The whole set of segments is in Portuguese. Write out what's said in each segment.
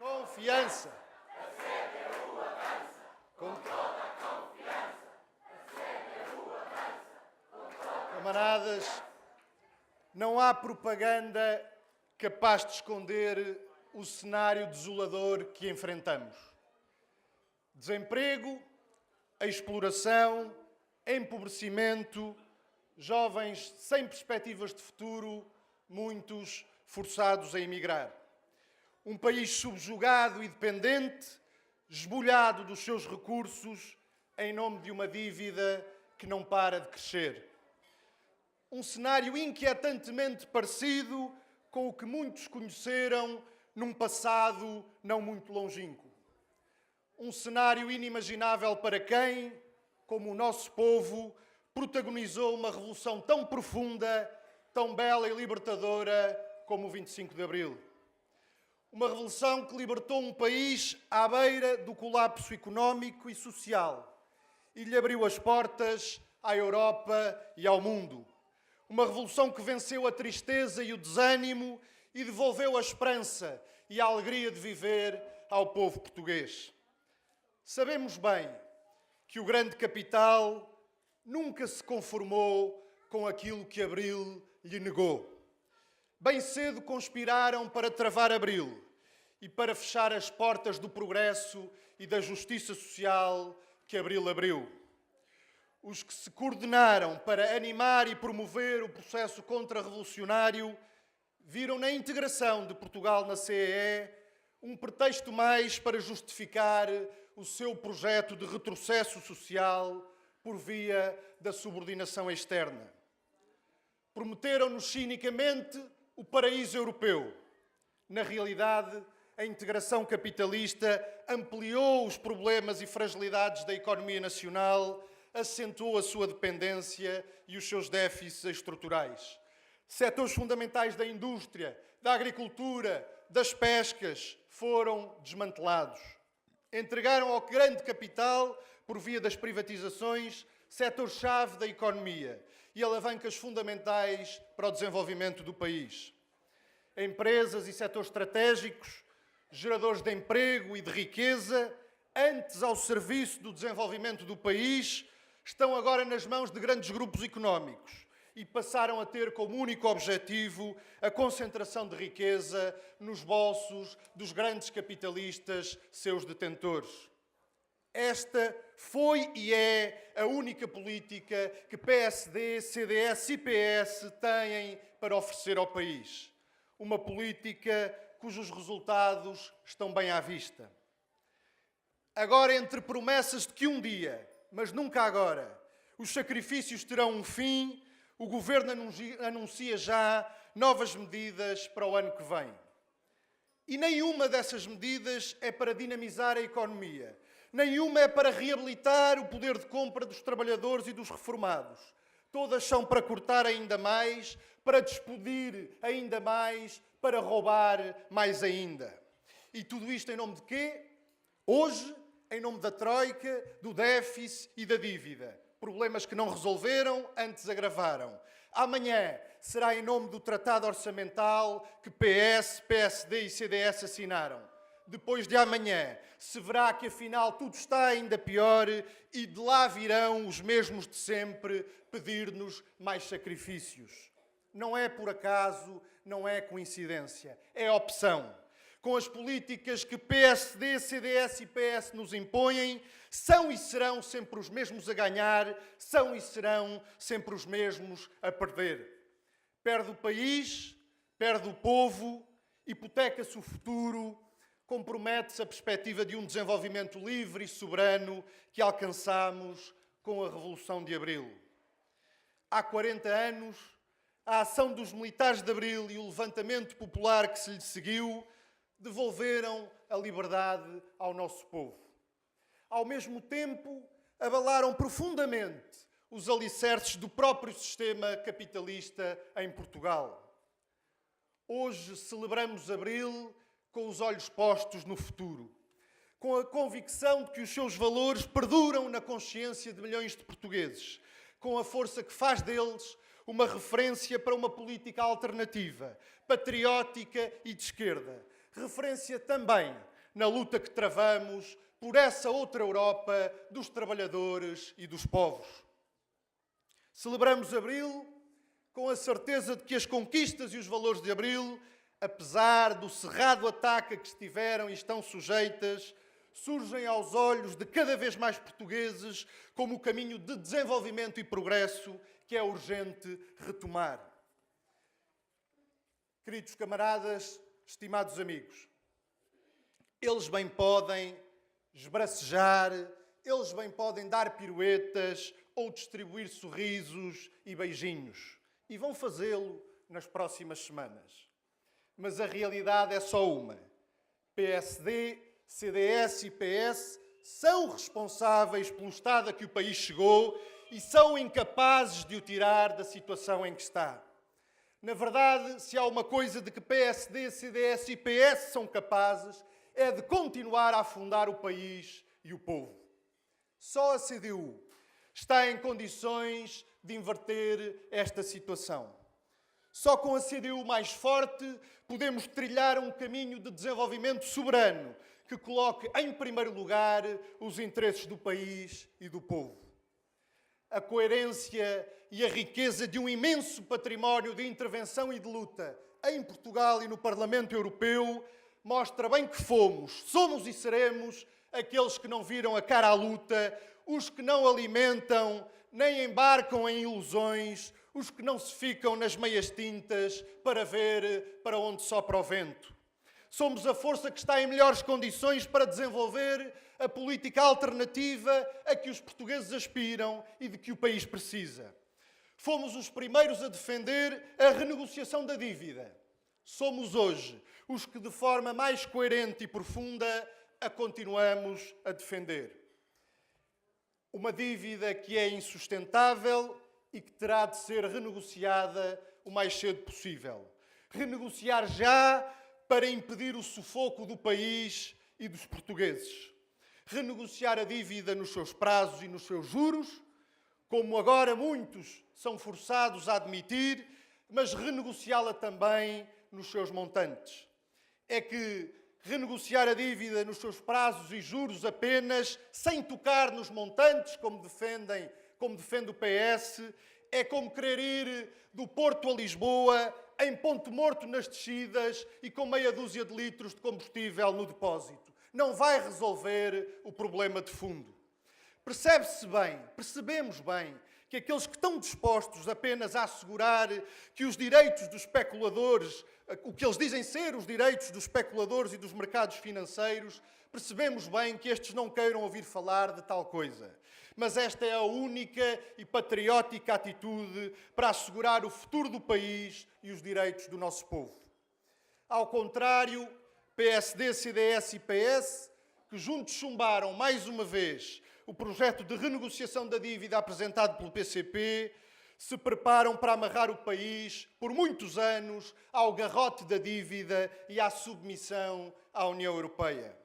Confiança. Camaradas, não há propaganda capaz de esconder o cenário desolador que enfrentamos. Desemprego, exploração, empobrecimento, jovens sem perspectivas de futuro, muitos forçados a emigrar. Um país subjugado e dependente, esbulhado dos seus recursos, em nome de uma dívida que não para de crescer. Um cenário inquietantemente parecido com o que muitos conheceram num passado não muito longínquo. Um cenário inimaginável para quem, como o nosso povo, protagonizou uma revolução tão profunda, tão bela e libertadora como o 25 de Abril. Uma revolução que libertou um país à beira do colapso económico e social e lhe abriu as portas à Europa e ao mundo. Uma revolução que venceu a tristeza e o desânimo e devolveu a esperança e a alegria de viver ao povo português. Sabemos bem que o grande capital nunca se conformou com aquilo que Abril lhe negou. Bem cedo conspiraram para travar Abril e para fechar as portas do progresso e da justiça social que Abril abriu. Os que se coordenaram para animar e promover o processo contra-revolucionário viram na integração de Portugal na CEE um pretexto mais para justificar o seu projeto de retrocesso social por via da subordinação externa. Prometeram-nos cinicamente o paraíso europeu. Na realidade, a integração capitalista ampliou os problemas e fragilidades da economia nacional, acentuou a sua dependência e os seus déficits estruturais. Setores fundamentais da indústria, da agricultura, das pescas foram desmantelados. Entregaram ao grande capital, por via das privatizações, setores-chave da economia e alavancas fundamentais para o desenvolvimento do país. Empresas e setores estratégicos, geradores de emprego e de riqueza, antes ao serviço do desenvolvimento do país, estão agora nas mãos de grandes grupos económicos e passaram a ter como único objetivo a concentração de riqueza nos bolsos dos grandes capitalistas, seus detentores. Esta foi e é a única política que PSD, CDS e PS têm para oferecer ao país. Uma política cujos resultados estão bem à vista. Agora, entre promessas de que um dia, mas nunca agora, os sacrifícios terão um fim, o Governo anuncia já novas medidas para o ano que vem. E nenhuma dessas medidas é para dinamizar a economia. Nenhuma é para reabilitar o poder de compra dos trabalhadores e dos reformados. Todas são para cortar ainda mais, para despedir ainda mais, para roubar mais ainda. E tudo isto em nome de quê? Hoje, em nome da Troika, do déficit e da dívida. Problemas que não resolveram, antes agravaram. Amanhã será em nome do Tratado Orçamental que PS, PSD e CDS assinaram. Depois de amanhã, se verá que afinal tudo está ainda pior e de lá virão os mesmos de sempre pedir-nos mais sacrifícios. Não é por acaso, não é coincidência, é opção. Com as políticas que PSD, CDS e PS nos impõem, são e serão sempre os mesmos a ganhar, são e serão sempre os mesmos a perder. Perde o país, perde o povo, hipoteca-se o futuro, compromete-se a perspectiva de um desenvolvimento livre e soberano que alcançamos com a Revolução de Abril. Há 40 anos, a ação dos militares de Abril e o levantamento popular que se lhe seguiu devolveram a liberdade ao nosso povo. Ao mesmo tempo, abalaram profundamente os alicerces do próprio sistema capitalista em Portugal. Hoje celebramos Abril com os olhos postos no futuro, com a convicção de que os seus valores perduram na consciência de milhões de portugueses, com a força que faz deles uma referência para uma política alternativa, patriótica e de esquerda. Referência também na luta que travamos por essa outra Europa dos trabalhadores e dos povos. Celebramos Abril com a certeza de que as conquistas e os valores de Abril, apesar do cerrado ataque a que estiveram e estão sujeitas, surgem aos olhos de cada vez mais portugueses como o caminho de desenvolvimento e progresso que é urgente retomar. Queridos camaradas, estimados amigos, eles bem podem esbracejar, eles bem podem dar piruetas ou distribuir sorrisos e beijinhos. E vão fazê-lo nas próximas semanas. Mas a realidade é só uma. PSD, CDS e PS são responsáveis pelo estado a que o país chegou e são incapazes de o tirar da situação em que está. Na verdade, se há uma coisa de que PSD, CDS e PS são capazes, é de continuar a afundar o país e o povo. Só a CDU está em condições de inverter esta situação. Só com a CDU mais forte podemos trilhar um caminho de desenvolvimento soberano que coloque em primeiro lugar os interesses do país e do povo. A coerência e a riqueza de um imenso património de intervenção e de luta em Portugal e no Parlamento Europeu mostra bem que somos e seremos aqueles que não viram a cara à luta, os que não alimentam nem embarcam em ilusões, os que não se ficam nas meias tintas para ver para onde sopra o vento. Somos a força que está em melhores condições para desenvolver a política alternativa a que os portugueses aspiram e de que o país precisa. Fomos os primeiros a defender a renegociação da dívida. Somos hoje os que, de forma mais coerente e profunda, a continuamos a defender. Uma dívida que é insustentável e que terá de ser renegociada o mais cedo possível. Renegociar já para impedir o sufoco do país e dos portugueses. Renegociar a dívida nos seus prazos e nos seus juros, como agora muitos são forçados a admitir, mas renegociá-la também nos seus montantes. É que renegociar a dívida nos seus prazos e juros apenas, sem tocar nos montantes, como defende o PS, é como querer ir do Porto a Lisboa em ponto morto nas descidas e com meia dúzia de litros de combustível no depósito. Não vai resolver o problema de fundo. Percebemos bem, que aqueles que estão dispostos apenas a assegurar que os direitos dos especuladores, o que eles dizem ser os direitos dos especuladores e dos mercados financeiros, percebemos bem que estes não queiram ouvir falar de tal coisa. Mas esta é a única e patriótica atitude para assegurar o futuro do país e os direitos do nosso povo. Ao contrário, PSD, CDS e PS, que juntos chumbaram mais uma vez o projeto de renegociação da dívida apresentado pelo PCP, se preparam para amarrar o país por muitos anos ao garrote da dívida e à submissão à União Europeia.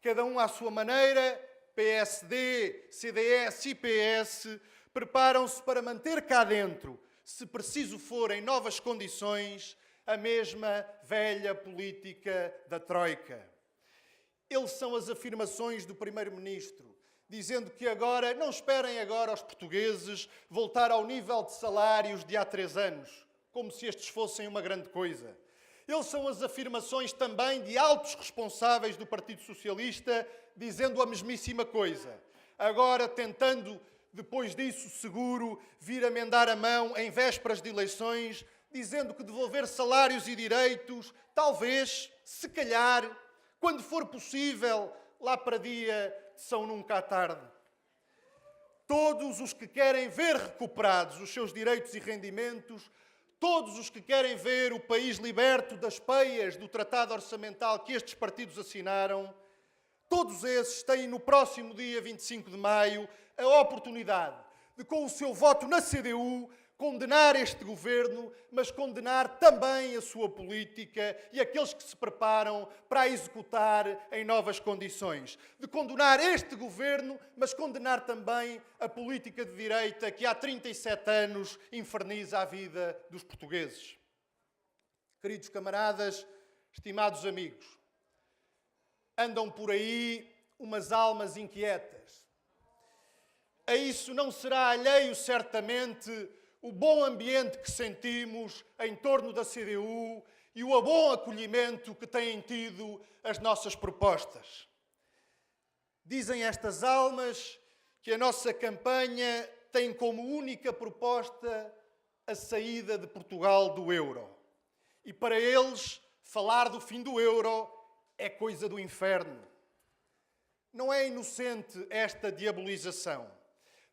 Cada um à sua maneira, PSD, CDS e PS, preparam-se para manter cá dentro, se preciso for em novas condições, a mesma velha política da Troika. Eles são as afirmações do Primeiro-Ministro, dizendo que agora, não esperem agora os portugueses voltar ao nível de salários de há 3 anos, como se estes fossem uma grande coisa. Eles são as afirmações também de altos responsáveis do Partido Socialista, dizendo a mesmíssima coisa. Agora tentando, depois disso, seguro, vir amendar a mão em vésperas de eleições, dizendo que devolver salários e direitos, talvez, se calhar, quando for possível, lá para dia de São Nunca à Tarde. Todos os que querem ver recuperados os seus direitos e rendimentos, todos os que querem ver o país liberto das peias do tratado orçamental que estes partidos assinaram, todos esses têm no próximo dia 25 de maio a oportunidade de, com o seu voto na CDU, condenar este governo, mas condenar também a sua política e aqueles que se preparam para a executar em novas condições. De condenar este governo, mas condenar também a política de direita que há 37 anos inferniza a vida dos portugueses. Queridos camaradas, estimados amigos, andam por aí umas almas inquietas. A isso não será alheio, certamente, o bom ambiente que sentimos em torno da CDU e o bom acolhimento que têm tido as nossas propostas. Dizem estas almas que a nossa campanha tem como única proposta a saída de Portugal do euro. E para eles, falar do fim do euro é coisa do inferno. Não é inocente esta diabolização,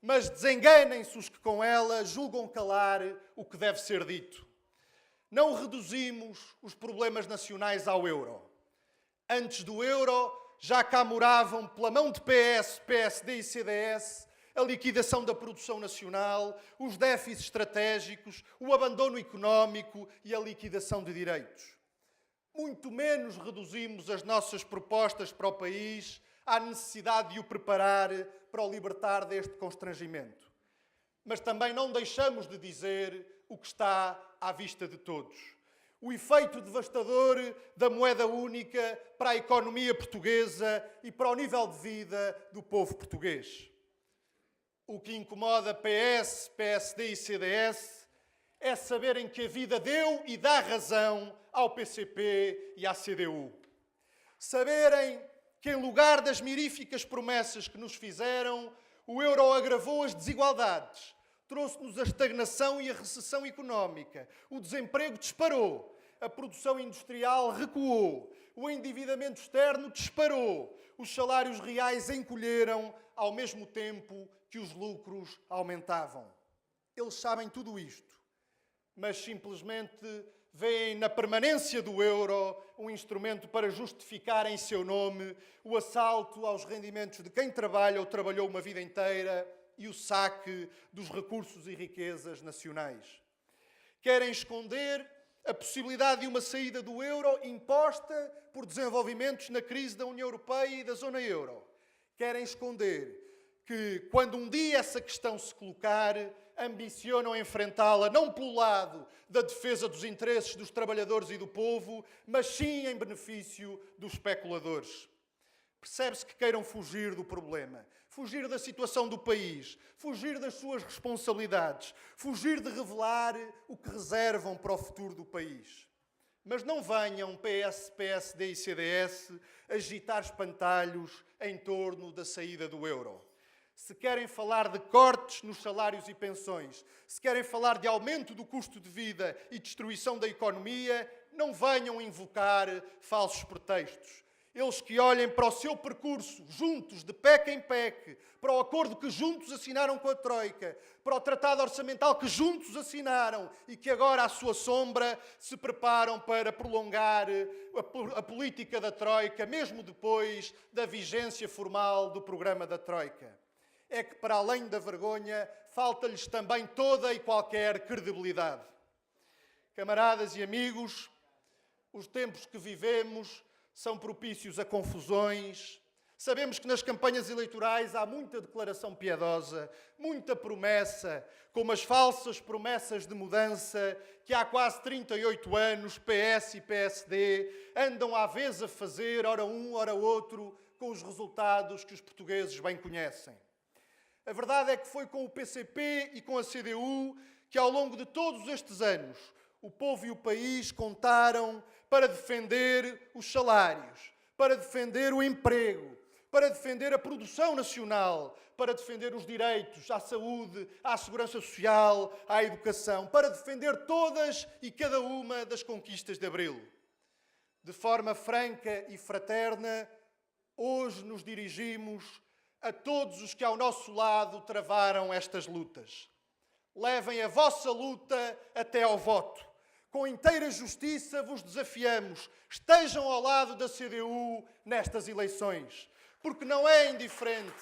mas desenganem-se os que com ela julgam calar o que deve ser dito. Não reduzimos os problemas nacionais ao euro. Antes do euro, já cá moravam, pela mão de PS, PSD e CDS, a liquidação da produção nacional, os déficits estratégicos, o abandono económico e a liquidação de direitos. Muito menos reduzimos as nossas propostas para o país à necessidade de o preparar para o libertar deste constrangimento. Mas também não deixamos de dizer o que está à vista de todos. O efeito devastador da moeda única para a economia portuguesa e para o nível de vida do povo português. O que incomoda PS, PSD e CDS é saberem que a vida deu e dá razão ao PCP e à CDU. Saberem que, em lugar das miríficas promessas que nos fizeram, o euro agravou as desigualdades, trouxe-nos a estagnação e a recessão económica, o desemprego disparou, a produção industrial recuou, o endividamento externo disparou, os salários reais encolheram ao mesmo tempo que os lucros aumentavam. Eles sabem tudo isto, mas simplesmente veem na permanência do euro um instrumento para justificar em seu nome o assalto aos rendimentos de quem trabalha ou trabalhou uma vida inteira e o saque dos recursos e riquezas nacionais. Querem esconder a possibilidade de uma saída do euro imposta por desenvolvimentos na crise da União Europeia e da zona euro. Querem esconder que, quando um dia essa questão se colocar, ambicionam enfrentá-la não pelo lado da defesa dos interesses dos trabalhadores e do povo, mas sim em benefício dos especuladores. Percebe-se que queiram fugir do problema, fugir da situação do país, fugir das suas responsabilidades, fugir de revelar o que reservam para o futuro do país. Mas não venham PS, PSD e CDS agitar espantalhos em torno da saída do euro. Se querem falar de cortes nos salários e pensões, se querem falar de aumento do custo de vida e destruição da economia, não venham invocar falsos pretextos. Eles que olhem para o seu percurso, juntos, de PEC em PEC, para o acordo que juntos assinaram com a Troika, para o tratado orçamental que juntos assinaram e que agora, à sua sombra, se preparam para prolongar a política da Troika, mesmo depois da vigência formal do programa da Troika. É que, para além da vergonha, falta-lhes também toda e qualquer credibilidade. Camaradas e amigos, os tempos que vivemos são propícios a confusões. Sabemos que nas campanhas eleitorais há muita declaração piedosa, muita promessa, como as falsas promessas de mudança que há quase 38 anos PS e PSD andam à vez a fazer, ora um, ora outro, com os resultados que os portugueses bem conhecem. A verdade é que foi com o PCP e com a CDU que, ao longo de todos estes anos, o povo e o país contaram para defender os salários, para defender o emprego, para defender a produção nacional, para defender os direitos à saúde, à segurança social, à educação, para defender todas e cada uma das conquistas de Abril. De forma franca e fraterna, hoje nos dirigimos a todos os que ao nosso lado travaram estas lutas. Levem a vossa luta até ao voto. Com inteira justiça vos desafiamos. Estejam ao lado da CDU nestas eleições. Porque não é indiferente.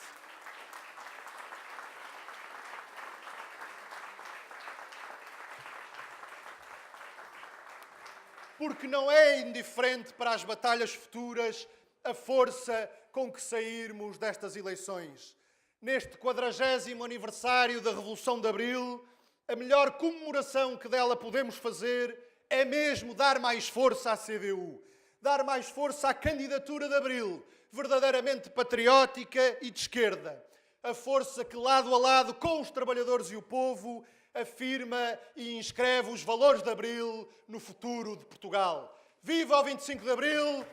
Porque não é indiferente para as batalhas futuras a força com que sairmos destas eleições. Neste 40º aniversário da Revolução de Abril, a melhor comemoração que dela podemos fazer é mesmo dar mais força à CDU. dar mais força à candidatura de Abril, verdadeiramente patriótica e de esquerda. A força que, lado a lado com os trabalhadores e o povo, afirma e inscreve os valores de Abril no futuro de Portugal. Viva o 25 de Abril!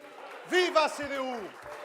Viva a CDU!